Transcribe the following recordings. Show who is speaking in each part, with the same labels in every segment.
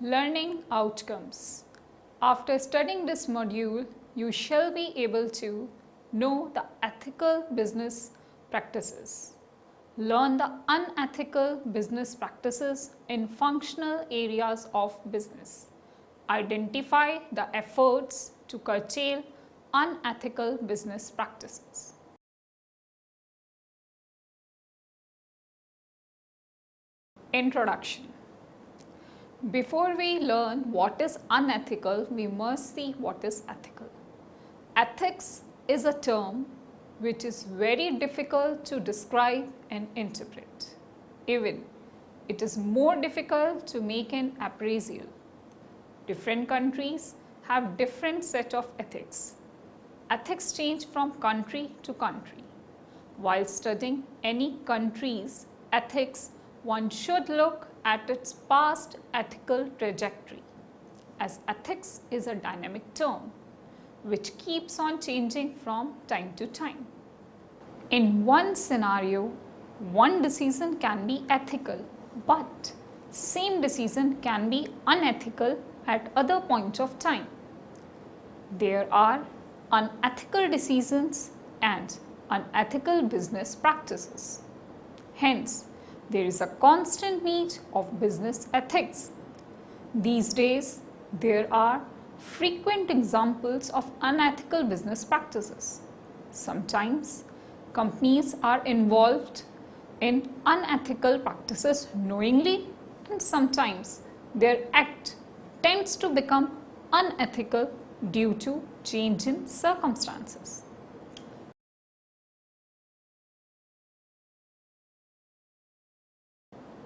Speaker 1: Learning outcomes. After studying this module, you shall be able to know the ethical business practices, learn the unethical business practices in functional areas of business, identify the efforts to curtail unethical business practices. Introduction. Before we learn what is unethical, we must see what is ethical. Ethics is a term which is very difficult to describe and interpret. Even it is more difficult to make an appraisal. Different countries have different set of ethics. Ethics change from country to country. While studying any country's ethics, one should look at its past ethical trajectory, as ethics is a dynamic term which keeps on changing from time to time. In one scenario, one decision can be ethical, but same decision can be unethical at other point of time. There are unethical decisions and unethical business practices. Hence, there is a constant need of business ethics. These days, there are frequent examples of unethical business practices. Sometimes, companies are involved in unethical practices knowingly, and sometimes their act tends to become unethical due to change in circumstances.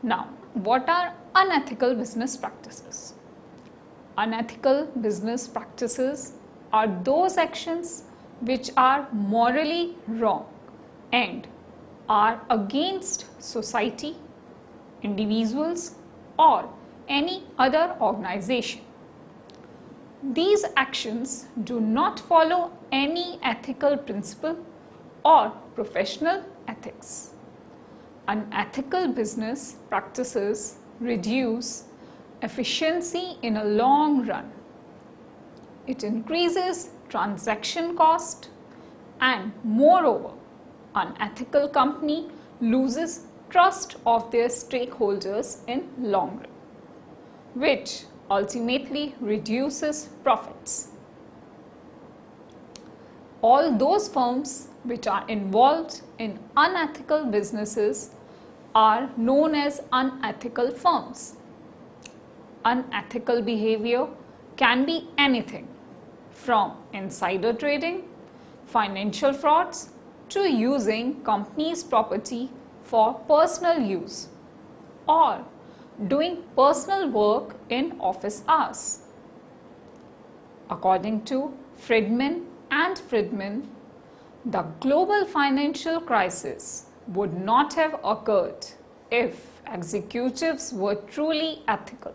Speaker 1: Now, what are unethical business practices? Unethical business practices are those actions which are morally wrong and are against society, individuals, or any other organization. These actions do not follow any ethical principle or professional ethics. Unethical business practices reduce efficiency in a long run. It increases transaction cost, and moreover, unethical company loses trust of their stakeholders in long run, which ultimately reduces profits. All those firms which are involved in unethical businesses are known as unethical firms. Unethical behavior can be anything from insider trading, financial frauds, to using company's property for personal use or doing personal work in office hours. According to Friedman and Friedman, the global financial crisis would not have occurred if executives were truly ethical.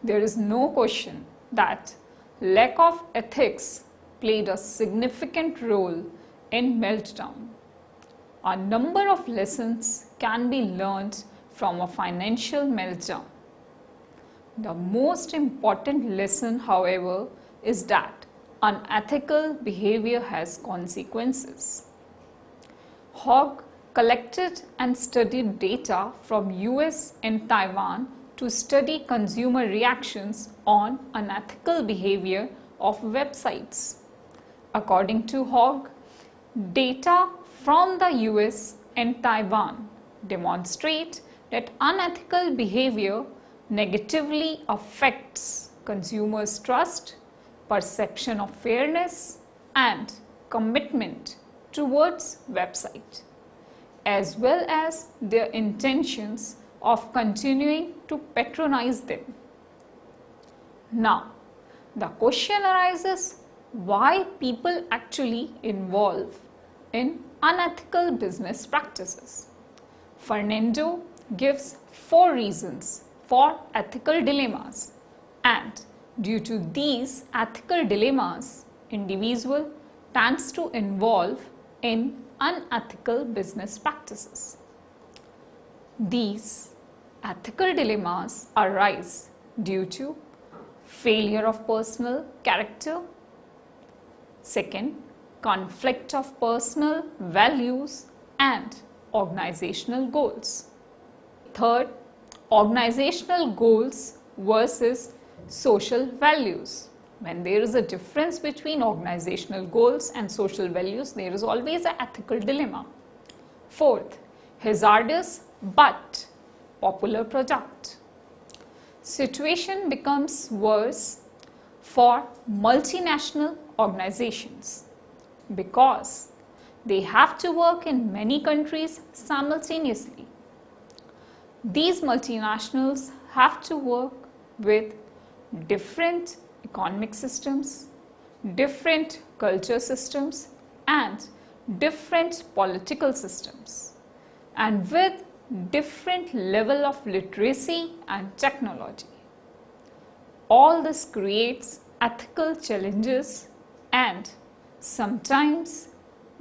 Speaker 1: There is no question that lack of ethics played a significant role in meltdown. A number of lessons can be learned from a financial meltdown. The most important lesson, however, is that unethical behavior has consequences. Hogg collected and studied data from US and Taiwan to study consumer reactions on unethical behavior of websites. According to Hogg, data from the US and Taiwan demonstrate that unethical behavior negatively affects consumers' trust, perception of fairness, and commitment towards website, as well as their intentions of continuing to patronize them. Now, the question arises, why people actually involve in unethical business practices? Fernando gives 4 reasons for ethical dilemmas, and due to these ethical dilemmas, individual tends to involve in unethical business practices. These ethical dilemmas arise due to failure of personal character. Second, conflict of personal values and organizational goals. Third, organizational goals versus social values. When there is a difference between organizational goals and social values, there is always an ethical dilemma. Fourth, hazardous but popular product. Situation becomes worse for multinational organizations because they have to work in many countries simultaneously. These multinationals have to work with different economic systems, different culture systems, and different political systems, and with different level of literacy and technology. All this creates ethical challenges and sometimes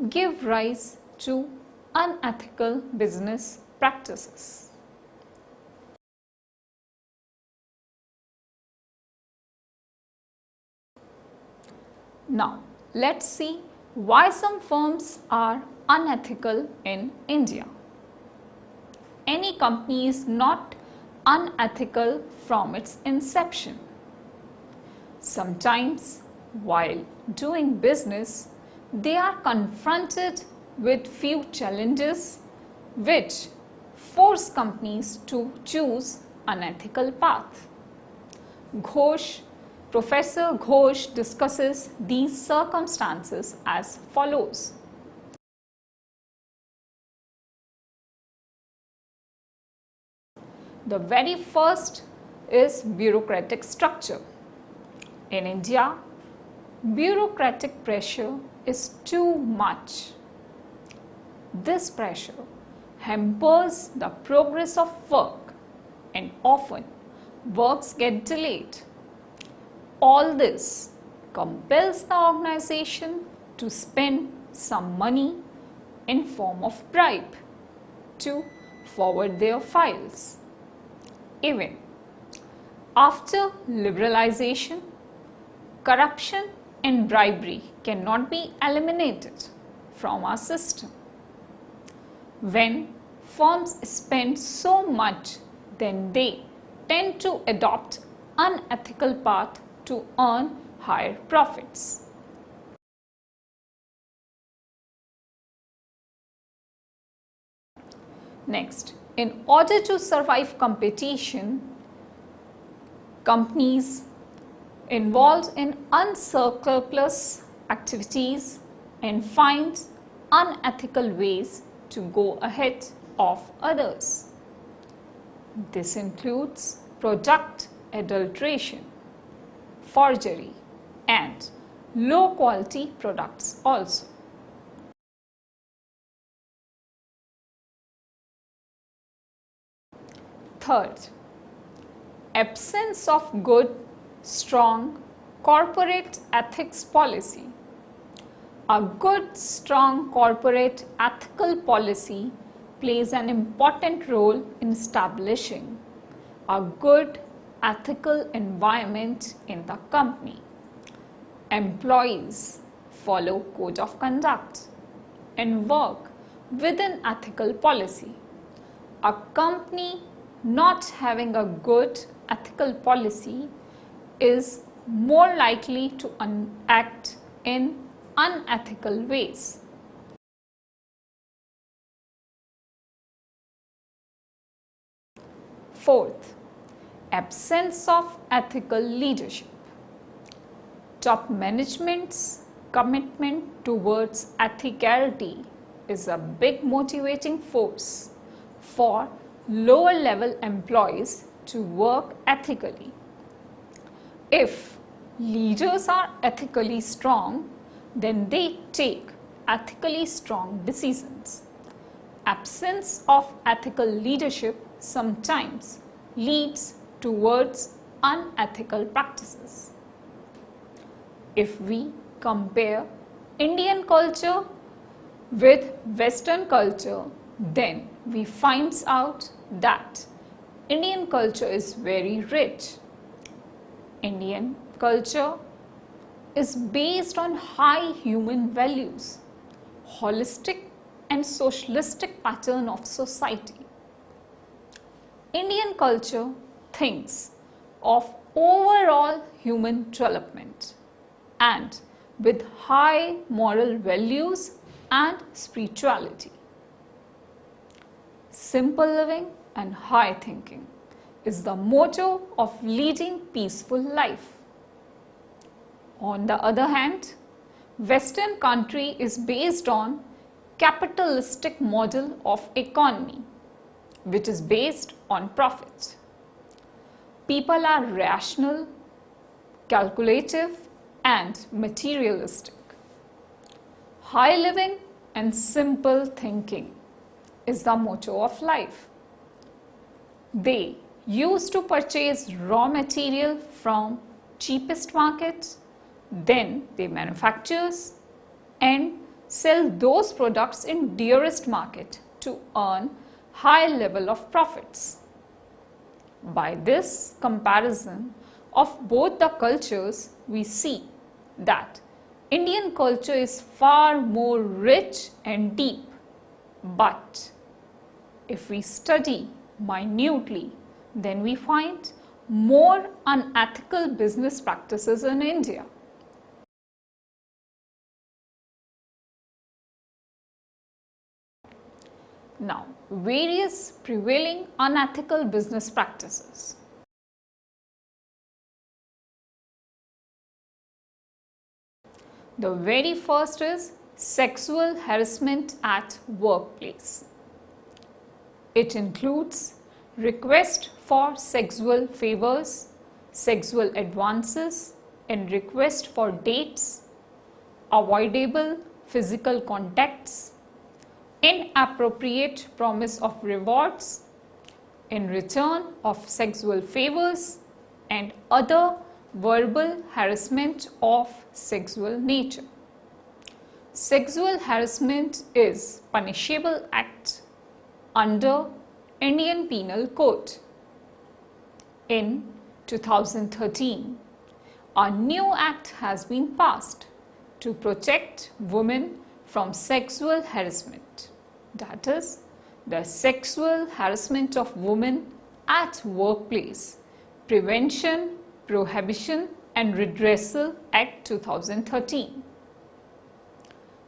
Speaker 1: give rise to unethical business practices. Now, let's see why some firms are unethical in India. Any company is not unethical from its inception. Sometimes, while doing business, they are confronted with few challenges which force companies to choose unethical path. Professor Ghosh discusses these circumstances as follows. The very first is bureaucratic structure. In India, bureaucratic pressure is too much. This pressure hampers the progress of work and often works get delayed. All this compels the organization to spend some money in form of bribe to forward their files. Even after liberalization, corruption and bribery cannot be eliminated from our system. When firms spend so much, then they tend to adopt unethical path to earn higher profits. Next, in order to survive competition, companies involved in unscrupulous activities and find unethical ways to go ahead of others. This includes product adulteration, forgery, and low quality products also. Third, absence of good, strong corporate ethics policy. A good, strong corporate ethical policy plays an important role in establishing a good ethical environment in the company. Employees follow code of conduct and work within ethical policy. A company not having a good ethical policy is more likely to act in unethical ways. Fourth, absence of ethical leadership. Top management's commitment towards ethicality is a big motivating force for lower level employees to work ethically. If leaders are ethically strong, then they take ethically strong decisions. Absence of ethical leadership sometimes leads towards unethical practices. If we compare Indian culture with Western culture, then we find out that Indian culture is very rich Indian culture is based on high human values, holistic and socialistic pattern of society. Indian culture thinks of overall human development and with high moral values and spirituality. Simple living and high thinking is the motto of leading peaceful life. On the other hand, Western country is based on capitalistic model of economy, which is based on profit. People are rational, calculative and materialistic. High living and simple thinking is the motto of life. They used to purchase raw material from cheapest market, then they manufactures and sell those products in dearest market to earn high level of profits. By this comparison of both the cultures, we see that Indian culture is far more rich and deep. But if we study minutely, then we find more unethical business practices in India. Now, various prevailing unethical business practices. The very first is sexual harassment at workplace. It includes request for sexual favors, sexual advances, and request for dates, avoidable physical contacts, inappropriate promise of rewards in return of sexual favors, and other verbal harassment of sexual nature. Sexual harassment is punishable act under Indian Penal Code. In 2013, a new act has been passed to protect women from sexual harassment. That is, the Sexual Harassment of Women at Workplace Prevention, Prohibition and Redressal Act 2013.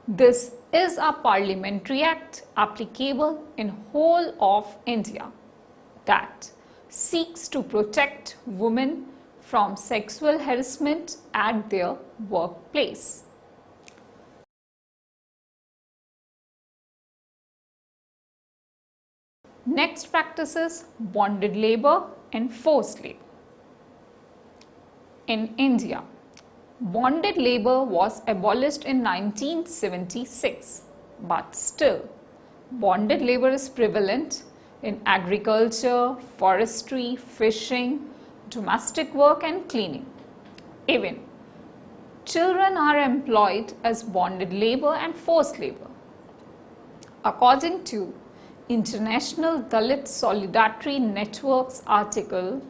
Speaker 1: This is a parliamentary act applicable in whole of India that seeks to protect women from sexual harassment at their workplace. Next practice is bonded labor and forced labor. In India, bonded labor was abolished in 1976, but still, bonded labor is prevalent in agriculture, forestry, fishing, domestic work and cleaning. Even children are employed as bonded labor and forced labor. According to International Dalit Solidarity Network's article,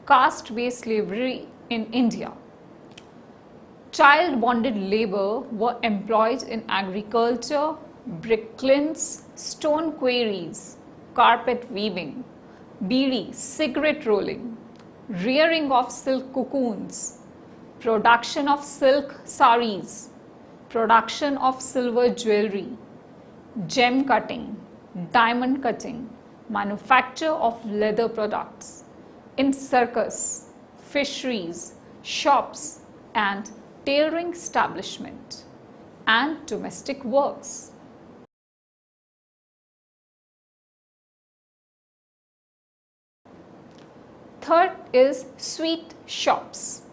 Speaker 1: Caste-Based Slavery in India, child bonded labor were employed in agriculture, brick kilns, stone quarries, carpet weaving, beedi, cigarette rolling, rearing of silk cocoons, production of silk saris, production of silver jewelry, gem cutting, diamond cutting, manufacture of leather products, in circus, fisheries, shops and tailoring establishment, and domestic works. Third is sweet shops.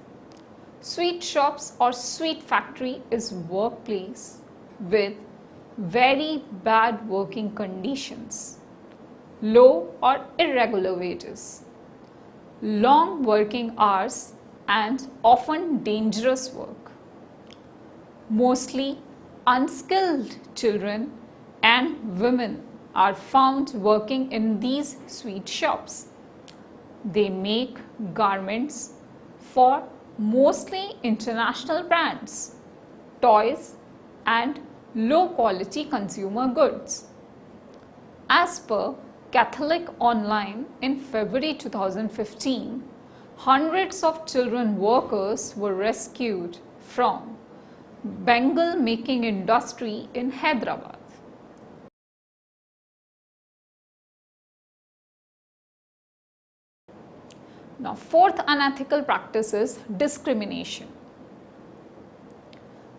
Speaker 1: Sweet shops or sweet factory is workplace with very bad working conditions, low or irregular wages, long working hours and often dangerous work. Mostly unskilled children and women are found working in these sweet shops. They make garments for mostly international brands, toys and low quality consumer goods. As per Catholic Online in February 2015, hundreds of children workers were rescued from Bengal making industry in Hyderabad. Now, fourth unethical practice is discrimination.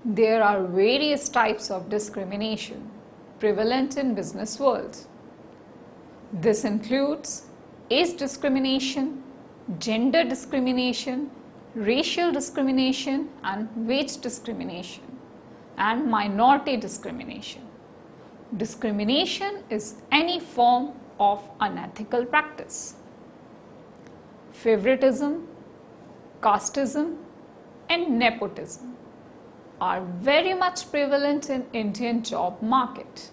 Speaker 1: There are various types of discrimination prevalent in business world. This includes age discrimination, gender discrimination, racial discrimination and wage discrimination, and minority discrimination. Discrimination is any form of unethical practice. Favoritism, casteism and nepotism are very much prevalent in Indian job market.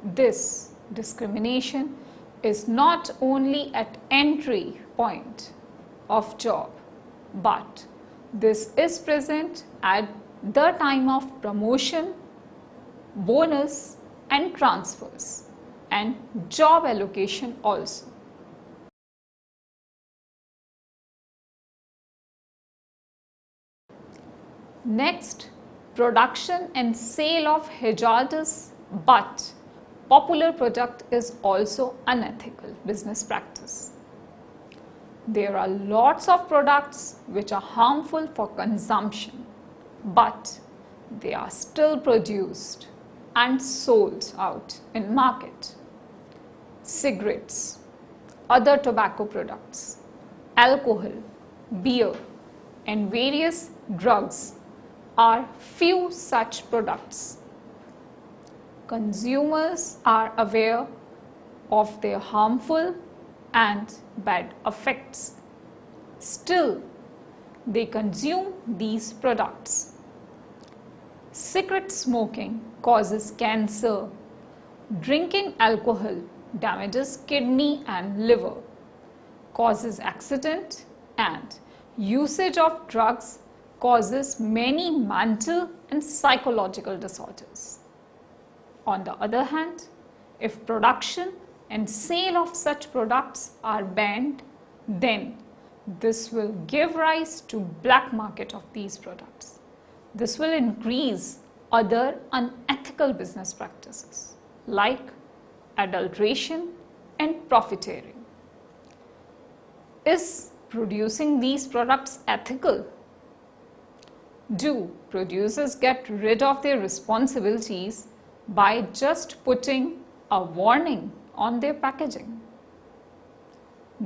Speaker 1: This discrimination is not only at entry point of job, but this is present at the time of promotion, bonus and transfers and job allocation also. Next, production and sale of hazardous but popular product is also unethical business practice. There are lots of products which are harmful for consumption, but they are still produced and sold out in market. Cigarettes, other tobacco products, alcohol, beer and various drugs are few such products. Consumers are aware of their harmful and bad effects. Still, they consume these products. Cigarette smoking causes cancer. Drinking alcohol damages kidney and liver, causes accident, and usage of drugs causes many mental and psychological disorders. On the other hand, if production and sale of such products are banned, then this will give rise to black market of these products. This will increase other unethical business practices like adulteration and profiteering. Is producing these products ethical? Do producers get rid of their responsibilities by just putting a warning on their packaging?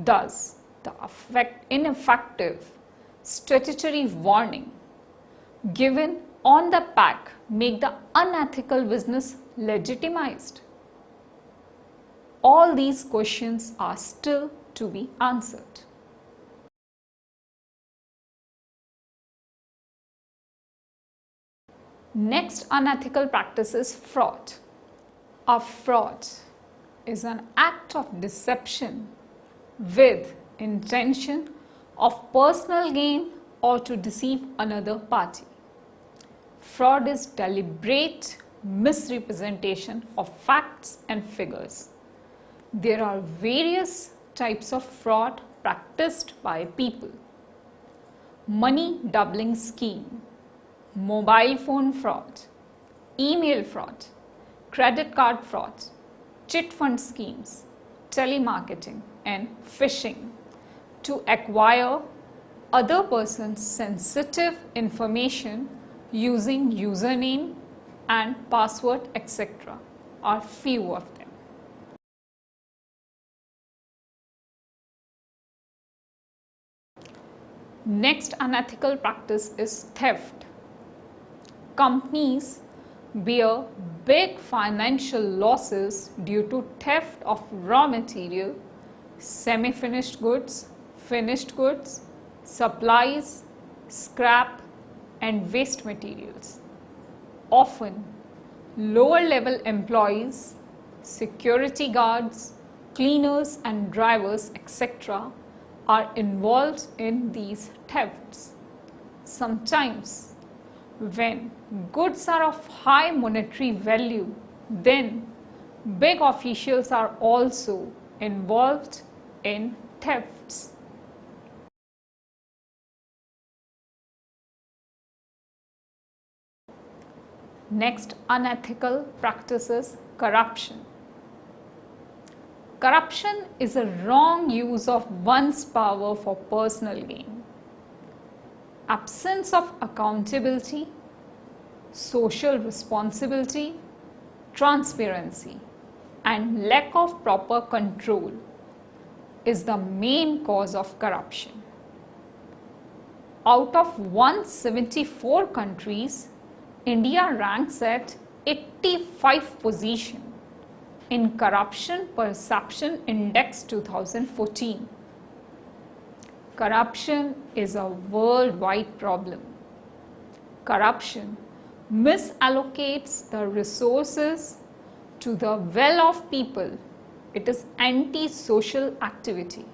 Speaker 1: Does the ineffective statutory warning given on the pack make the unethical business legitimized? All these questions are still to be answered. Next unethical practice is fraud. A fraud is an act of deception with intention of personal gain or to deceive another party. Fraud is deliberate misrepresentation of facts and figures. There are various types of fraud practiced by people. Money doubling scheme, mobile phone fraud, email fraud, credit card fraud, chit fund schemes, telemarketing and phishing to acquire other person's sensitive information using username and password etc. are few of them. Next unethical practice is theft. Companies bear big financial losses due to theft of raw material, semi-finished goods, finished goods, supplies, scrap and waste materials. Often, lower level employees, security guards, cleaners and drivers etc. are involved in these thefts. Sometimes, when goods are of high monetary value, then big officials are also involved in thefts. Next unethical practice is corruption. Corruption is a wrong use of one's power for personal gain. Absence of accountability, social responsibility, transparency, and lack of proper control is the main cause of corruption. Out of 174 countries, India ranks at 85th position in Corruption Perception Index 2014. Corruption is a worldwide problem. Corruption misallocates the resources to the well-off people. It is anti-social activity.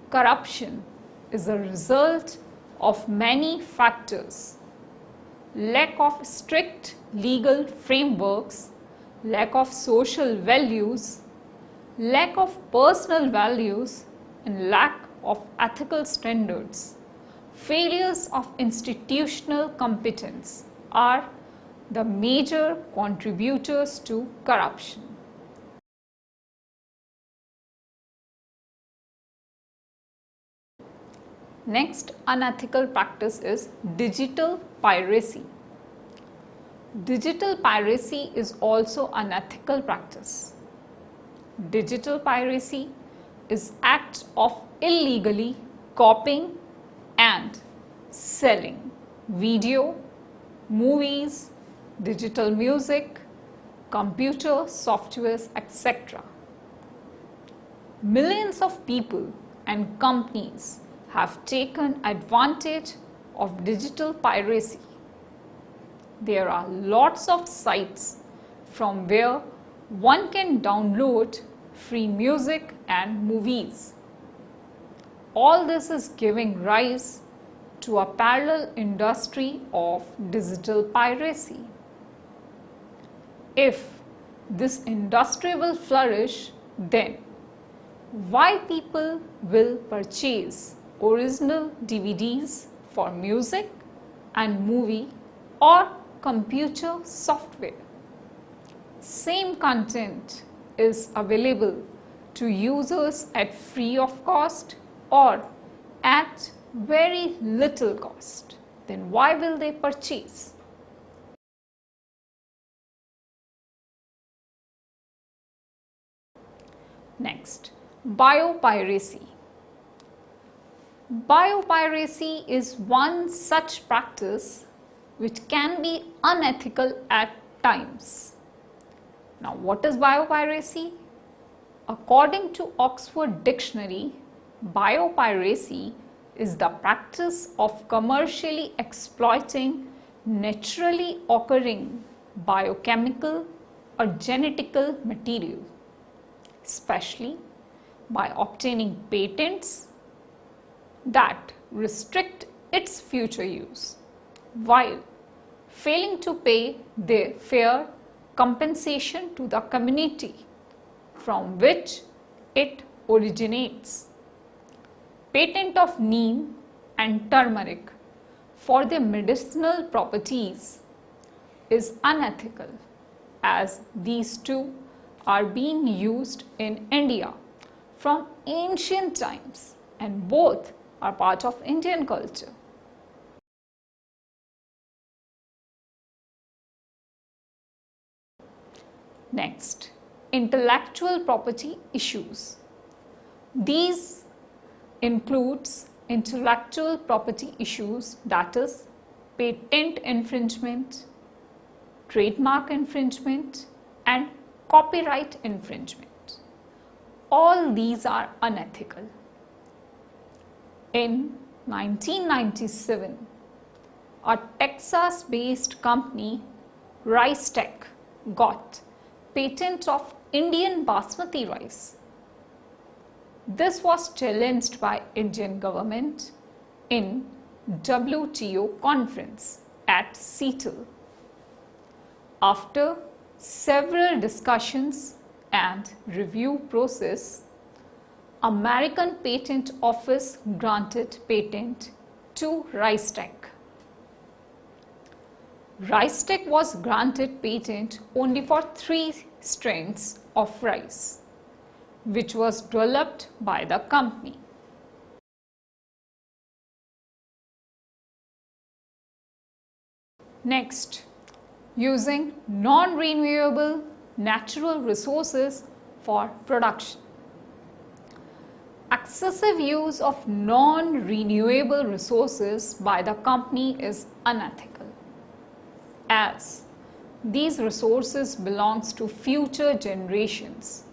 Speaker 1: Corruption is a result of many factors: lack of strict legal frameworks, lack of social values, lack of personal values, and lack of ethical standards. Failures of institutional competence are the major contributors to corruption. Next unethical practice is digital piracy. Digital piracy is also unethical practice. Digital piracy is act of illegally copying and selling video, movies, digital music, computer softwares, etc. Millions of people and companies have taken advantage of digital piracy. There are lots of sites from where one can download free music and movies. All this is giving rise to a parallel industry of digital piracy. If this industry will flourish, then why people will purchase original DVDs for music and movie or computer software? Same content is available to users at free of cost or at very little cost. Then why will they purchase? Next, biopiracy. Biopiracy is one such practice which can be unethical at times. Now, what is biopiracy? According to Oxford Dictionary, biopiracy is the practice of commercially exploiting naturally occurring biochemical or genetical material, especially by obtaining patents that restrict its future use, while failing to pay their fair compensation to the community from which it originates. Patent of neem and turmeric for their medicinal properties is unethical, as these two are being used in India from ancient times and both are part of Indian culture. Next, intellectual property issues. These includes intellectual property issues, that is patent infringement, trademark infringement and copyright infringement. All these are unethical. In 1997, a Texas-based company, Rice Tech, got patent of Indian basmati rice. This was challenged by Indian government in WTO conference at Seattle. After several discussions and review process, American Patent Office granted patent to RiceTech. RiceTech was granted patent only for 3 strains of rice, which was developed by the company. Next, using non-renewable natural resources for production. Excessive use of non-renewable resources by the company is unethical, as these resources belongs to future generations.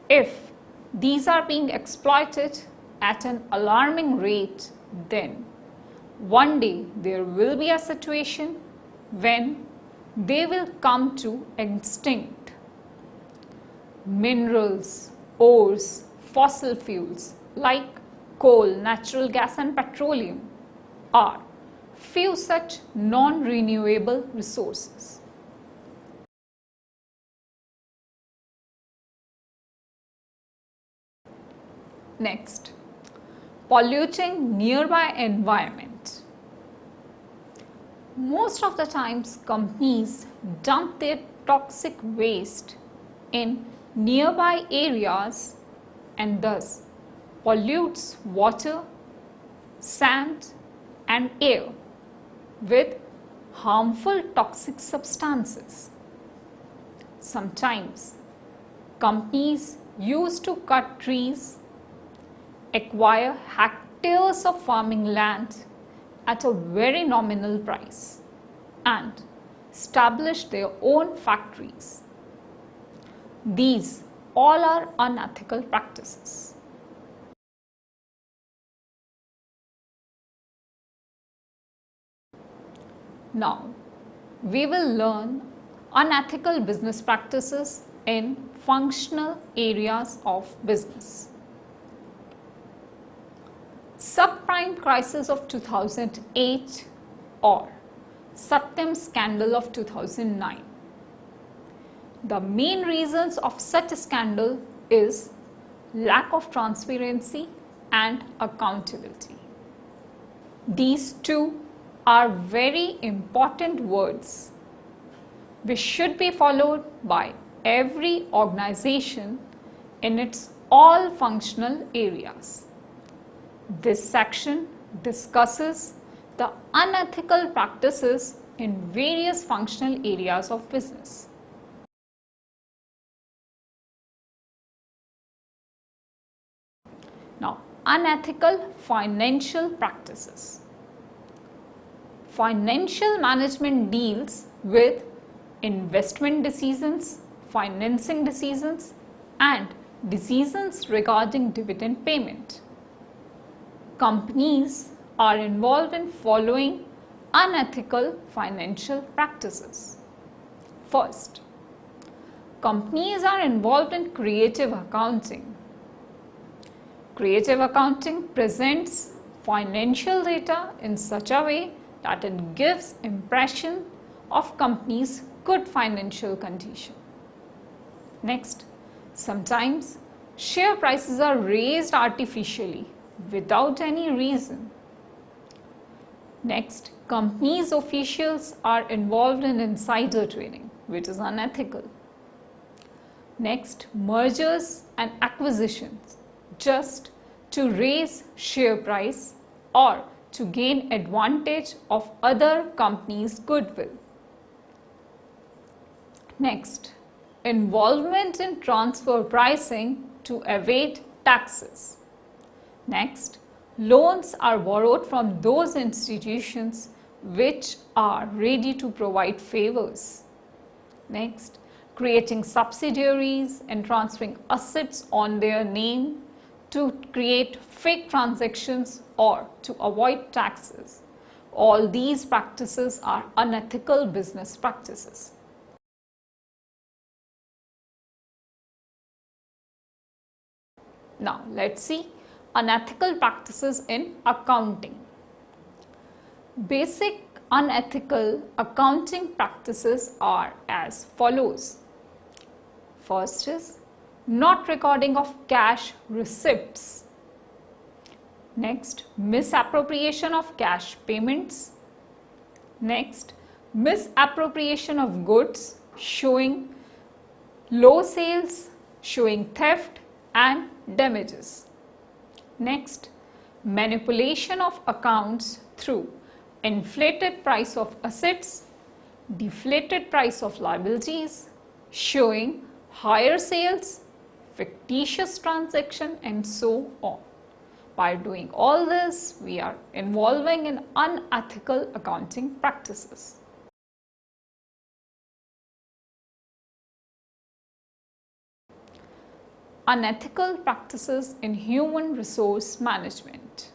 Speaker 1: If these are being exploited at an alarming rate, then one day there will be a situation when they will come to extinct. Minerals, ores, fossil fuels like coal, natural gas and petroleum are few such non-renewable resources. Next, polluting nearby environment. Most of the times companies dump their toxic waste in nearby areas and thus pollutes water, sand and air with harmful toxic substances. Sometimes companies used to cut trees, acquire hectares of farming land at a very nominal price and establish their own factories. These all are unethical practices. Now, we will learn unethical business practices in functional areas of business. Subprime crisis of 2008 or Satyam scandal of 2009. The main reasons of such a scandal is lack of transparency and accountability. These two are very important words which should be followed by every organization in its all functional areas. This section discusses the unethical practices in various functional areas of business. Now, unethical financial practices. Financial management deals with investment decisions, financing decisions, and decisions regarding dividend payment. Companies are involved in following unethical financial practices. First, companies are involved in creative accounting. Creative accounting presents financial data in such a way that it gives impression of company's good financial condition. Next, sometimes share prices are raised artificially without any reason. Next, companies' officials are involved in insider trading, which is unethical. Next, mergers and acquisitions just to raise share price or to gain advantage of other companies' goodwill. Next, involvement in transfer pricing to evade taxes. Next, loans are borrowed from those institutions which are ready to provide favors. Next, creating subsidiaries and transferring assets on their name to create fake transactions or to avoid taxes. All these practices are unethical business practices. Now, let's see unethical practices in accounting. Basic unethical accounting practices are as follows. First is not recording of cash receipts. Next, misappropriation of cash payments. Next, misappropriation of goods, showing low sales, showing theft and damages. Next, manipulation of accounts through inflated price of assets, deflated price of liabilities, showing higher sales, fictitious transaction and so on. By doing all this, we are involving in unethical accounting practices. Unethical practices in human resource management.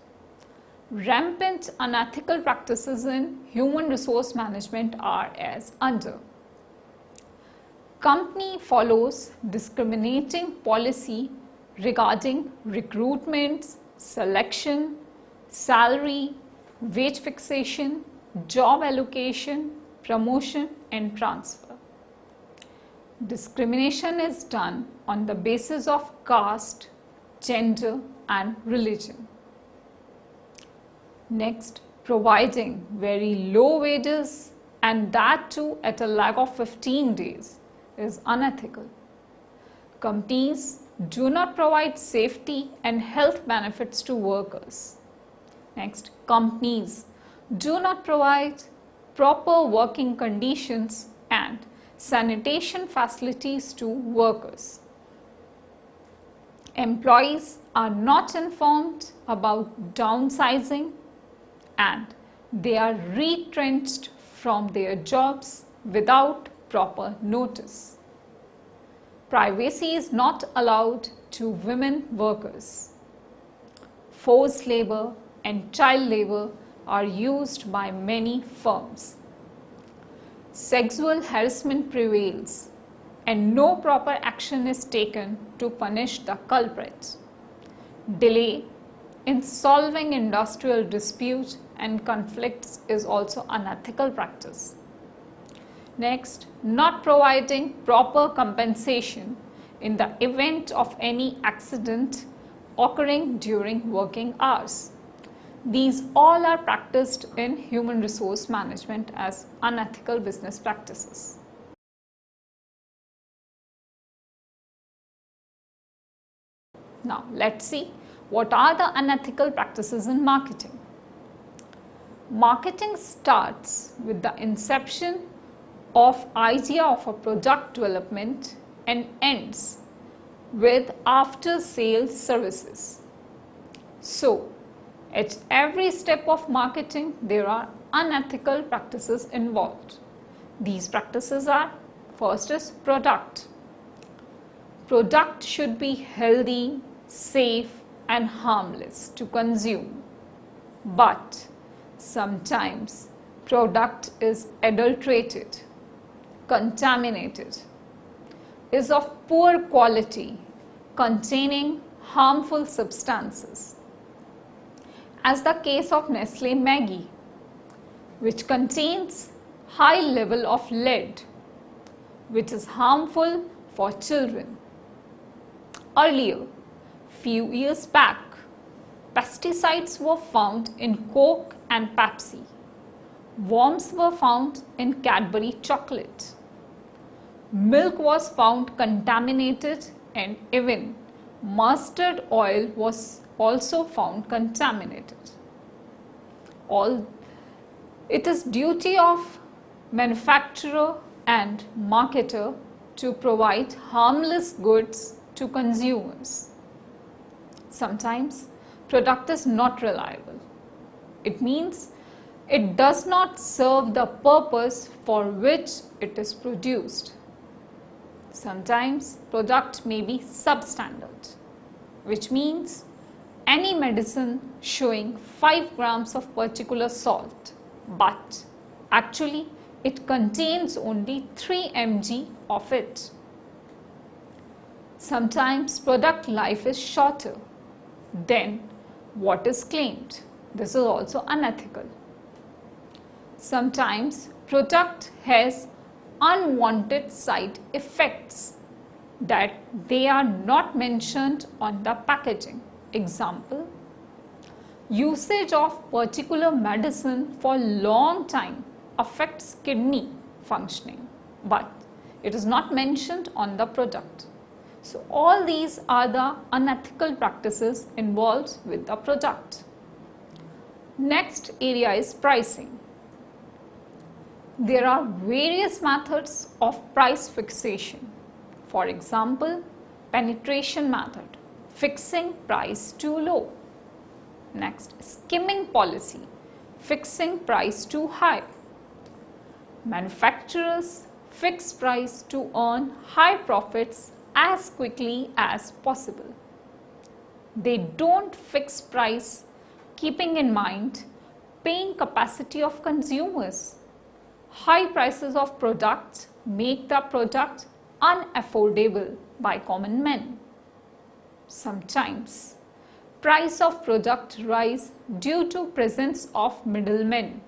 Speaker 1: Rampant unethical practices in human resource management are as under. Company follows discriminating policy regarding recruitment, selection, salary, wage fixation, job allocation, promotion and transfer. Discrimination is done on the basis of caste, gender and religion. Next, providing very low wages and that too at a lag of 15 days is unethical. Companies do not provide safety and health benefits to workers. Next, companies do not provide proper working conditions and sanitation facilities to workers. Employees are not informed about downsizing and they are retrenched from their jobs without proper notice. Privacy is not allowed to women workers. Forced labor and child labor are used by many firms. Sexual harassment prevails and no proper action is taken to punish the culprits. Delay in solving industrial disputes and conflicts is also unethical practice. Next, not providing proper compensation in the event of any accident occurring during working hours. These all are practiced in human resource management as unethical business practices. Now, let's see what are the unethical practices in marketing. Marketing starts with the inception of idea of a product development and ends with after sales services. So, at every step of marketing, there are unethical practices involved. These practices are, first is product. Product should be healthy, safe and harmless to consume. But sometimes product is adulterated, contaminated, is of poor quality, containing harmful substances. As the case of Nestle Maggi, which contains high level of lead, which is harmful for children. Earlier, few years back, pesticides were found in Coke and Pepsi. Worms were found in Cadbury chocolate. Milk was found contaminated and even mustard oil was also found contaminated. It is duty of manufacturer and marketer to provide harmless goods to consumers. Sometimes product is not reliable. It means it does not serve the purpose for which it is produced. Sometimes product may be substandard, which means any medicine showing 5 grams of particular salt, but actually it contains only 3 mg of it. Sometimes product life is shorter than what is claimed. This is also unethical. Sometimes product has unwanted side effects that they are not mentioned on the packaging. Example, usage of particular medicine for long time affects kidney functioning, but it is not mentioned on the product. So all these are the unethical practices involved with the product. Next area is pricing. There are various methods of price fixation. For example, penetration method, fixing price too low. Next, skimming policy, fixing price too high. Manufacturers fix price to earn high profits as quickly as possible. They don't fix price keeping in mind paying capacity of consumers. High prices of products make the product unaffordable by common men. Sometimes price of product rise due to presence of middlemen.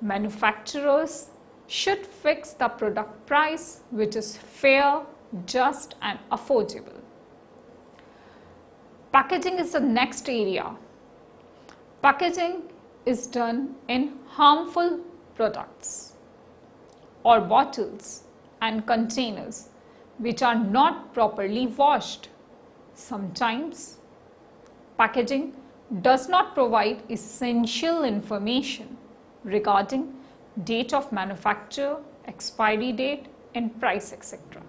Speaker 1: Manufacturers should fix the product price which is fair, just and affordable. Packaging is the next area. Packaging is done in harmful products or bottles and containers which are not properly washed. Sometimes packaging does not provide essential information regarding date of manufacture, expiry date and price, etc.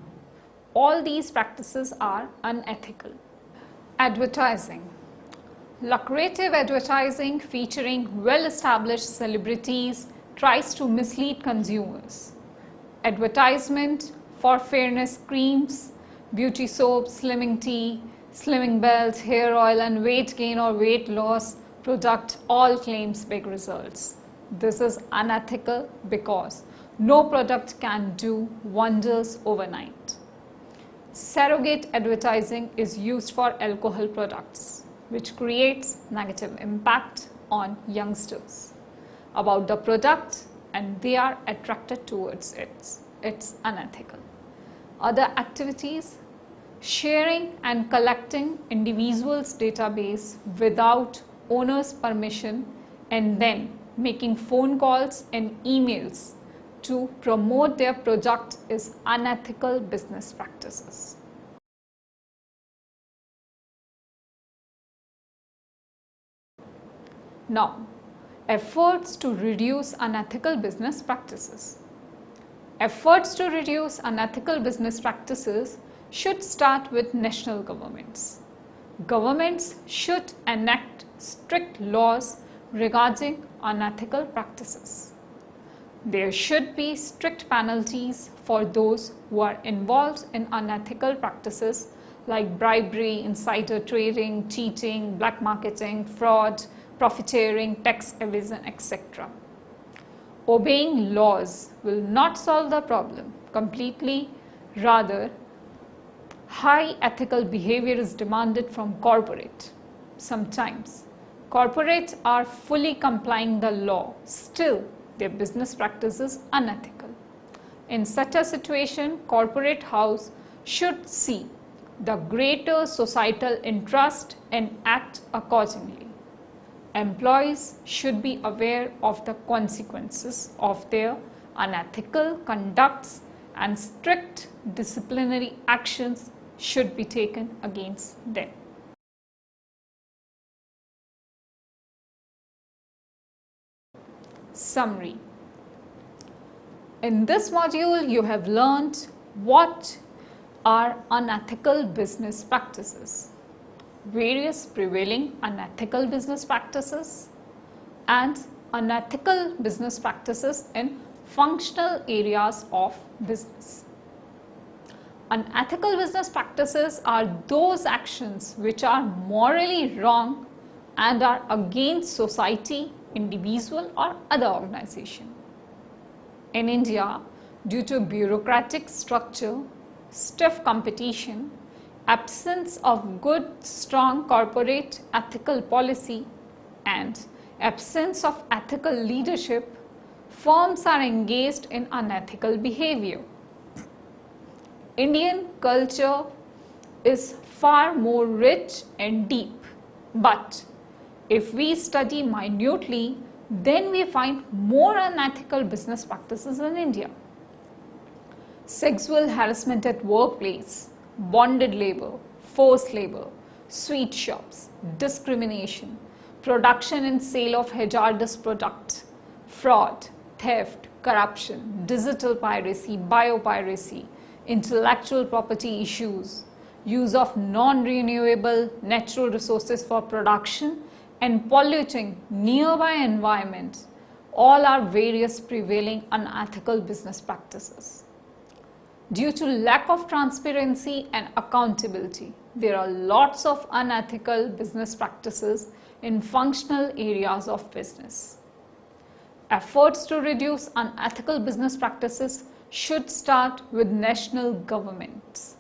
Speaker 1: All these practices are unethical. Advertising. Lucrative advertising featuring well-established celebrities tries to mislead consumers. Advertisement for fairness creams, beauty soaps, slimming tea, slimming belts, hair oil and weight gain or weight loss product all claims big results. This is unethical because no product can do wonders overnight. Surrogate advertising is used for alcohol products, which creates negative impact on youngsters about the product and they are attracted towards it. It's unethical. Other activities, sharing and collecting individuals' database without owner's permission and then making phone calls and emails to promote their product is unethical business practices. Now, efforts to reduce unethical business practices. Efforts to reduce unethical business practices should start with national governments. Governments should enact strict laws regarding unethical practices. There should be strict penalties for those who are involved in unethical practices like bribery, insider trading, cheating, black marketing, fraud, profiteering, tax evasion, etc. Obeying laws will not solve the problem completely. Rather, high ethical behavior is demanded from corporate. Sometimes corporates are fully complying the law, still their business practice is unethical. In such a situation, corporate house should see the greater societal interest and act accordingly. Employees should be aware of the consequences of their unethical conducts and strict disciplinary actions should be taken against them. Summary. In this module, you have learned what are unethical business practices, various prevailing unethical business practices, and unethical business practices in functional areas of business. Unethical business practices are those actions which are morally wrong and are against society, individual or other organization. In India, due to bureaucratic structure, stiff competition, absence of good, strong corporate ethical policy, and absence of ethical leadership, firms are engaged in unethical behavior. Indian culture is far more rich and deep, but if we study minutely, then we find more unethical business practices in India. Sexual harassment at workplace, bonded labor, forced labor, sweet shops, discrimination, production and sale of hazardous products, fraud, theft, corruption, digital piracy, biopiracy, intellectual property issues, use of non-renewable natural resources for production, and polluting nearby environments, all are various prevailing unethical business practices. Due to lack of transparency and accountability, there are lots of unethical business practices in functional areas of business. Efforts to reduce unethical business practices should start with national governments.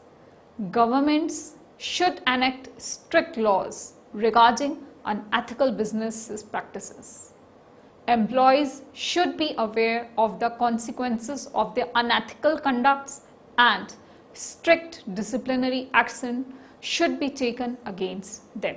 Speaker 1: Governments should enact strict laws regarding unethical business practices. Employees should be aware of the consequences of their unethical conducts, and strict disciplinary action should be taken against them.